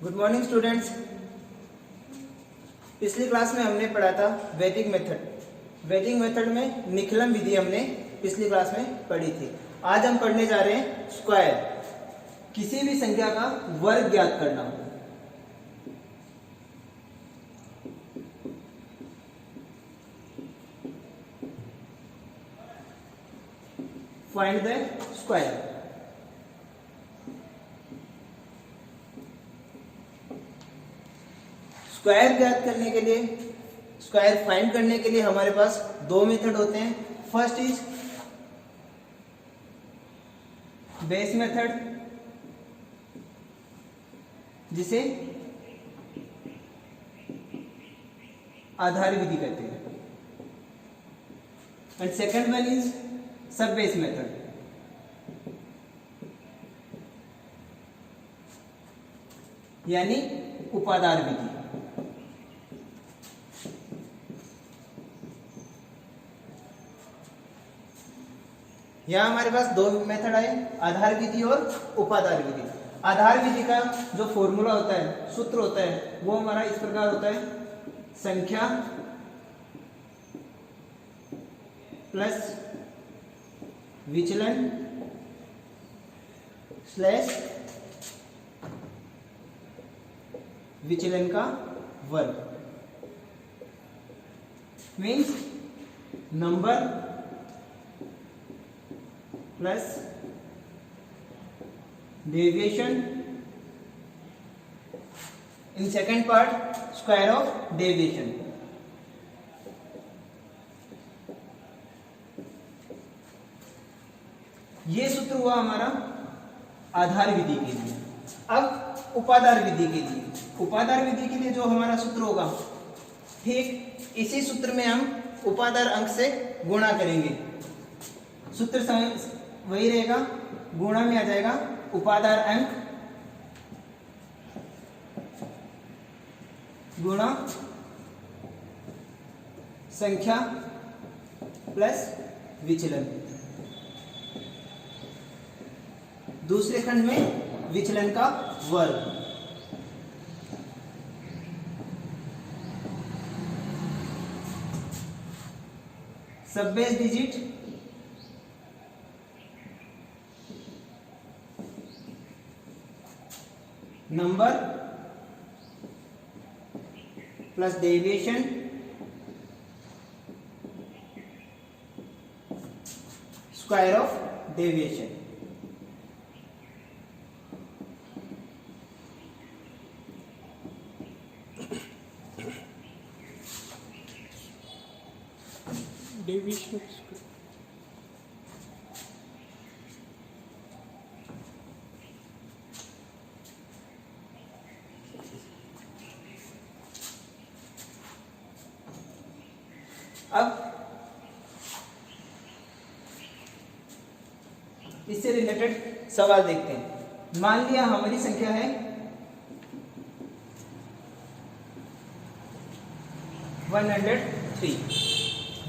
Good morning students. पिछली class में हमने पढ़ा था वैदिक मेथड। वैदिक मेथड में निखलन विधि हमने पिछली क्लास में पढ़ी थी। आज हम पढ़ने जा रहे हैं स्क्वायर, किसी भी संख्या का वर्ग ज्ञात करना। Find the square. स्क्वायर ज्ञात करने के लिए, स्क्वायर फाइंड करने के लिए हमारे पास दो मेथड होते हैं। फर्स्ट इज बेस मेथड, जिसे आधार विधि कहते हैं, एंड सेकंड वन इज सब बेस मेथड, यानी उपादार विधि। यहां हमारे पास दो मेथड आए, आधार विधि और उपादार विधि। आधार विधि का जो फॉर्मूला होता है, सूत्र होता है, वो हमारा इस प्रकार होता है: संख्या प्लस विचलन स्लैश विचलन का वर्ग। Means number plus deviation, in second part square of deviation. ये सूत्र हुआ हमारा आधार विधि के लिए। अब उपादार विधि के लिए, उपादार विधि के लिए जो हमारा सूत्र होगा, ठीक इसी सूत्र में हम उपादार अंक से गुणा करेंगे। सूत्र वही रहेगा, गुणा में आ जाएगा उपादार अंक गुणा संख्या प्लस विचलन। दूसरे खंड में विचलन का वर्ग। सब base digit number plus deviation square of deviation. Deviation अब इससे रिलेटेड सवाल देखते हैं। मान लिया हमारी संख्या है 103।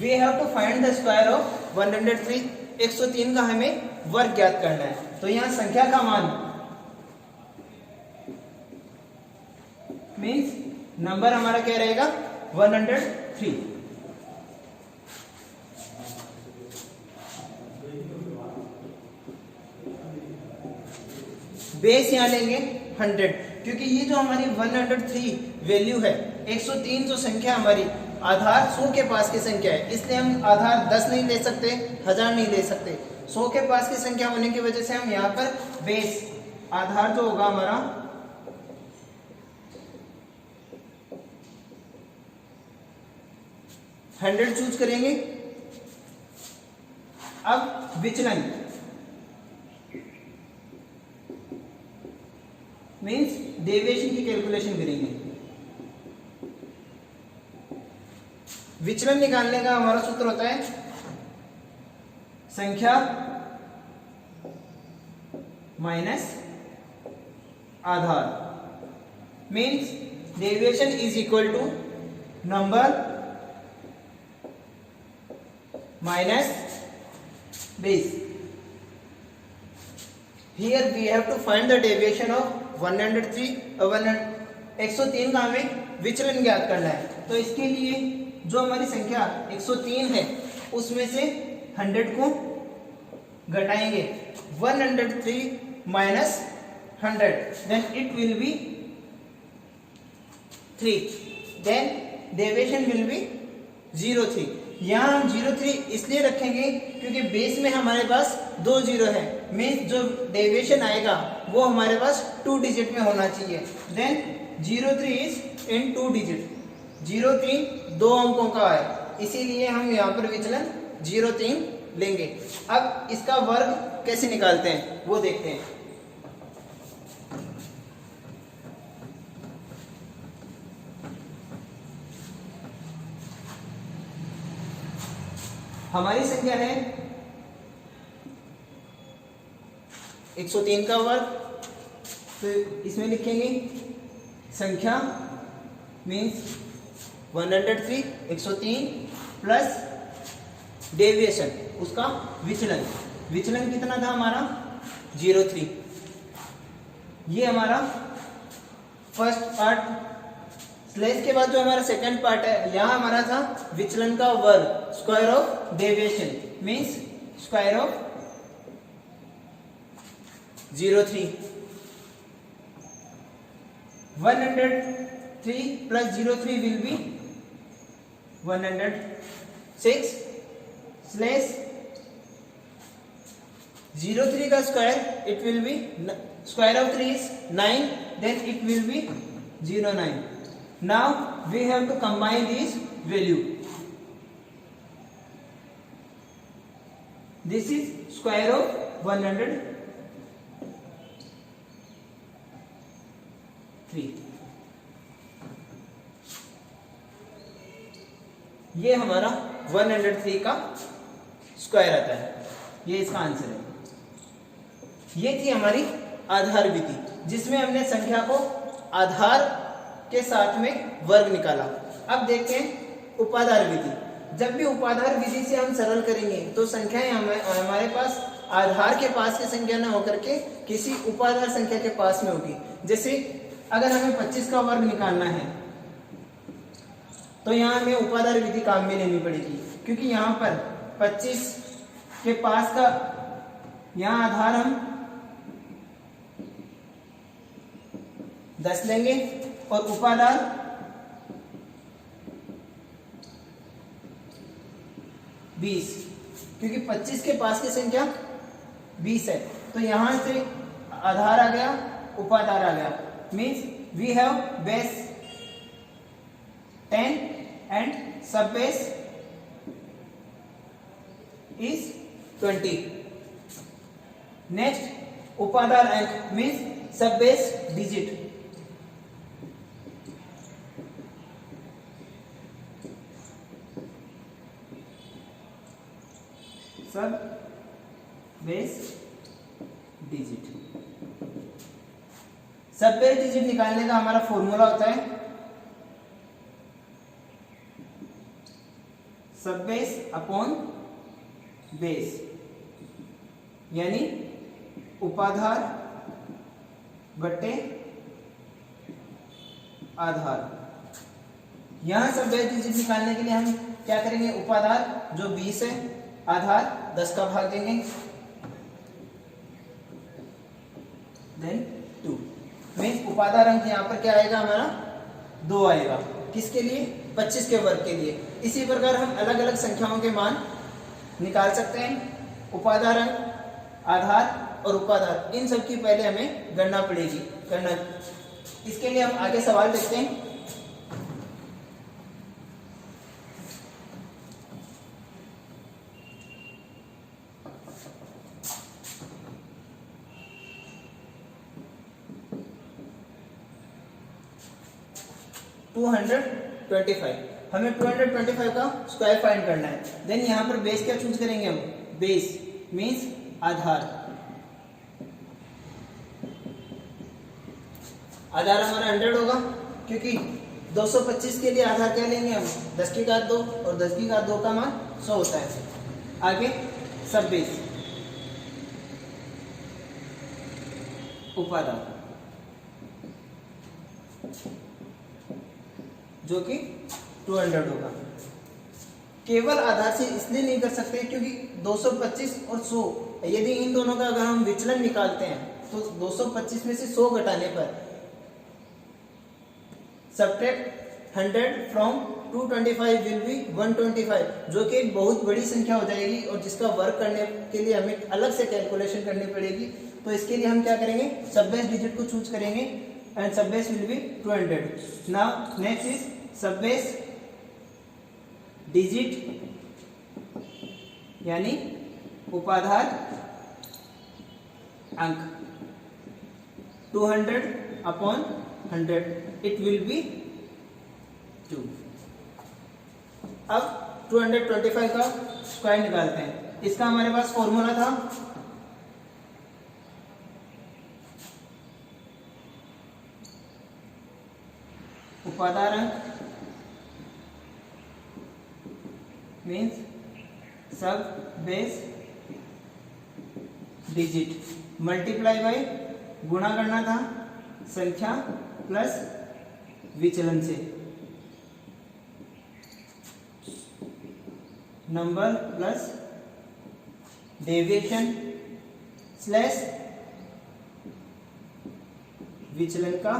We have to find the square of 103। 103 का हमें वर्ग ज्ञात करना है। तो यहां संख्या का मान मीन्स नंबर हमारा क्या रहेगा, 103। बेस यहां लेंगे 100, क्योंकि ये जो हमारी 103 वैल्यू है, 103 जो संख्या हमारी आधार 100 के पास की संख्या है, इसलिए हम आधार 10 नहीं ले सकते, 1000 नहीं ले सकते। 100 के पास की संख्या होने की वजह से हम यहाँ पर बेस आधार जो होगा हमारा 100 चूज करेंगे। अब विचलन मीन्स डेविएशन की कैलकुलेशन करेंगे। विचलन निकालने का हमारा सूत्र होता है संख्या माइनस आधार। Means deviation is equal to number minus base. Here we have to find the deviation of 103 103 का हमें विचलन ज्ञात करना है। तो इसके लिए जो हमारी संख्या 103 है उसमें से 100 को घटाएंगे। 103 minus 100 then it will be 3, then deviation will be 03। यहाँ हम 03 इसलिए रखेंगे क्योंकि बेस में हमारे पास 2 जीरो है, मीन्स जो डेविएशन आएगा वो हमारे पास 2 डिजिट में होना चाहिए। देन 03 इज इन 2 डिजिट, 03 2 अंकों का है, इसीलिए हम यहाँ पर विचलन 03 लेंगे। अब इसका वर्ग कैसे निकालते हैं वो देखते हैं। हमारी संख्या है 103 का वर्ग, तो इसमें लिखेंगे संख्या मीन्स 103 103 प्लस डेविएशन उसका विचलन, विचलन कितना था हमारा 03। ये हमारा फर्स्ट पार्ट। स्लैश के बाद जो हमारा सेकंड पार्ट है, यहाँ हमारा था विचलन का वर्ग, square of deviation means square of 03। 103 plus 03 will be 106 slash 03 का square it will B square of 3 is 9, then it will be 09. Now we have to combine these value. This is square of 103. ये हमारा 103 का square आता है, ये इसका answer है। ये थी हमारी आधार विधि जिसमें हमने संख्या को आधार के साथ में वर्ग निकाला। अब देखते हैं उपाधार विधि। जब भी उपाधार विधि से हम सरल करेंगे तो संख्याएं हमारे पास आधार के पास की संख्या न होकर के किसी उपाधार संख्या के पास में होगी। जैसे अगर हमें 25 का वर्ग निकालना है तो यहाँ हमें उपाधार विधि काम में लेनी पड़ेगी, क्योंकि यहाँ पर 25 के पास का यहाँ आधार हम 10 लेंगे और उपाधार 20, क्योंकि 25 के पास की संख्या 20 है। तो यहां से आधार आ गया, उपाधार आ गया, means we have base 10 and sub base is 20। Next उपाधार अंक means sub base digit. Sub base digit. Sub base digit निकालने का हमारा फॉर्मूला होता है सब बेस अपॉन बेस, यानी उपाधार बट्टे आधार। यहां सब बेस डिजिट निकालने के लिए हम क्या करेंगे, उपाधार जो 20 है आधार 10 का भाग देंगे, देन 2 मीन्स उपाधार अंक यहाँ पर क्या आएगा हमारा 2 आएगा। किसके लिए, 25 के वर्ग के लिए। इसी प्रकार हम अलग अलग संख्याओं के मान निकाल सकते हैं। उपाधार अंक, आधार और उपाधार, इन सब की पहले हमें गणना पड़ेगी करना। इसके लिए हम आगे सवाल देखते हैं। हमें 225 का स्क्वायर फाइंड करना है। देन यहाँ पर बेस क्या चूज करेंगे हम, बेस मीन्स आधार। आधार हमारा 100 होगा, क्योंकि 225 के लिए आधार क्या लेंगे हम, 10 की घात 2 और 10 की घात 2 का मान 100 होता है। आगे सब बेस, उपाधार जो कि 200 होगा। केवल आधार से इसलिए नहीं कर सकते क्योंकि 225 और 100, यदि इन दोनों का अगर हम विचलन निकालते हैं तो 225 में से 100 घटाने पर सब्ट्रैक्ट 100 फ्रॉम 225 विल बी 125, जो कि एक बहुत बड़ी संख्या हो जाएगी और जिसका वर्क करने के लिए हमें अलग से कैलकुलेशन करनी पड़ेगी। तो इसके लिए हम क्या करेंगे, सब बेस डिजिट को चूज करेंगे and sub base will be 200। Now next is सब बेस डिजिट यानी उपाधार अंक 200 अपॉन 100, इट विल बी 2। अब 225 का स्क्वायर निकालते हैं। इसका हमारे पास फॉर्मूला था उपाधार अंक means sub base digit multiply by, गुणा करना था संख्या प्लस विचलन से, नंबर प्लस डेविएशन स्लैश विचलन का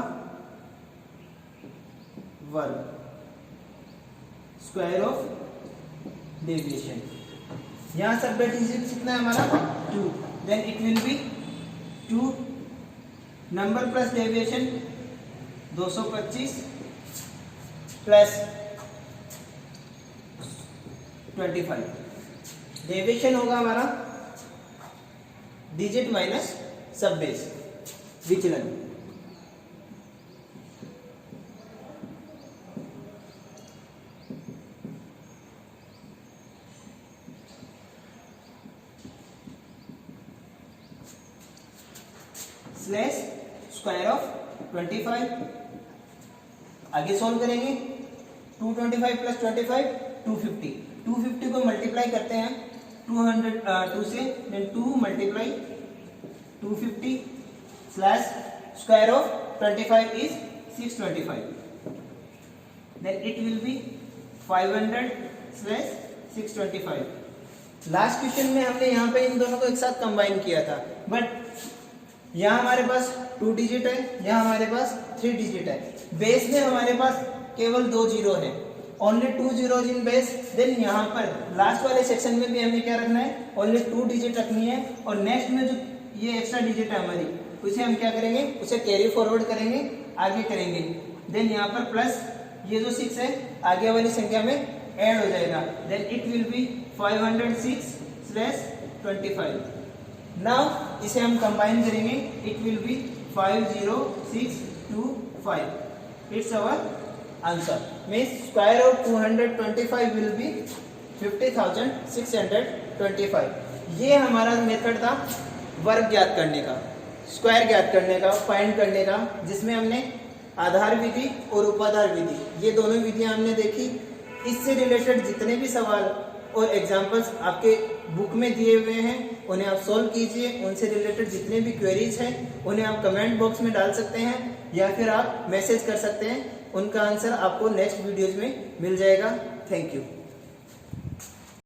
वर्ग, स्क्वायर ऑफ डेविएशन। यहां सब बेस डिजिट कितना है हमारा 2, then it will be 2 number plus deviation 225 plus 25, deviation होगा हमारा डिजिट माइनस सब बेस विचलन। स्लैश स्क्वायर ऑफ 25, आगे सॉल्व करेंगे 225 प्लस 25 250, 250 को मल्टीप्लाई करते हैं 2 से, then 2 multiply 250 slash square of 25 is 625, then it will be 500 slash 625। Last question में हमने यहाँ पे इन दोनों को एक साथ कंबाइन किया था, बट यहाँ हमारे पास 2 डिजिट है, यहाँ हमारे पास 3 डिजिट है। बेस में हमारे पास केवल 2 जीरो है, ओनली 2 zeros इन बेस। देन यहाँ पर लास्ट वाले सेक्शन में भी हमें क्या रखना है, ओनली 2 डिजिट रखनी है। और नेक्स्ट में जो ये एक्स्ट्रा डिजिट है हमारी, उसे हम क्या करेंगे, उसे कैरी फॉरवर्ड करेंगे, आगे करेंगे। देन यहाँ पर प्लस ये जो 6 है आगे वाली संख्या में ऐड हो जाएगा, then it will be 506 slash 25। Now इसे हम कंबाइन करेंगे, it will be 50625, it's our answer. Means square of 225 will be 50,625। ये हमारा मेथड था वर्ग ज्ञात करने का, स्क्वायर ज्ञात करने का, फाइंड करने का, जिसमें हमने आधार विधि और उपाधार विधि ये दोनों विधियां हमने देखी। इससे रिलेटेड जितने भी सवाल और एग्जाम्पल्स आपके बुक में दिए हुए हैं उन्हें आप सॉल्व कीजिए। उनसे रिलेटेड जितने भी क्वेरीज हैं उन्हें आप कमेंट बॉक्स में डाल सकते हैं या फिर आप मैसेज कर सकते हैं। उनका आंसर आपको नेक्स्ट वीडियोज में मिल जाएगा। Thank you.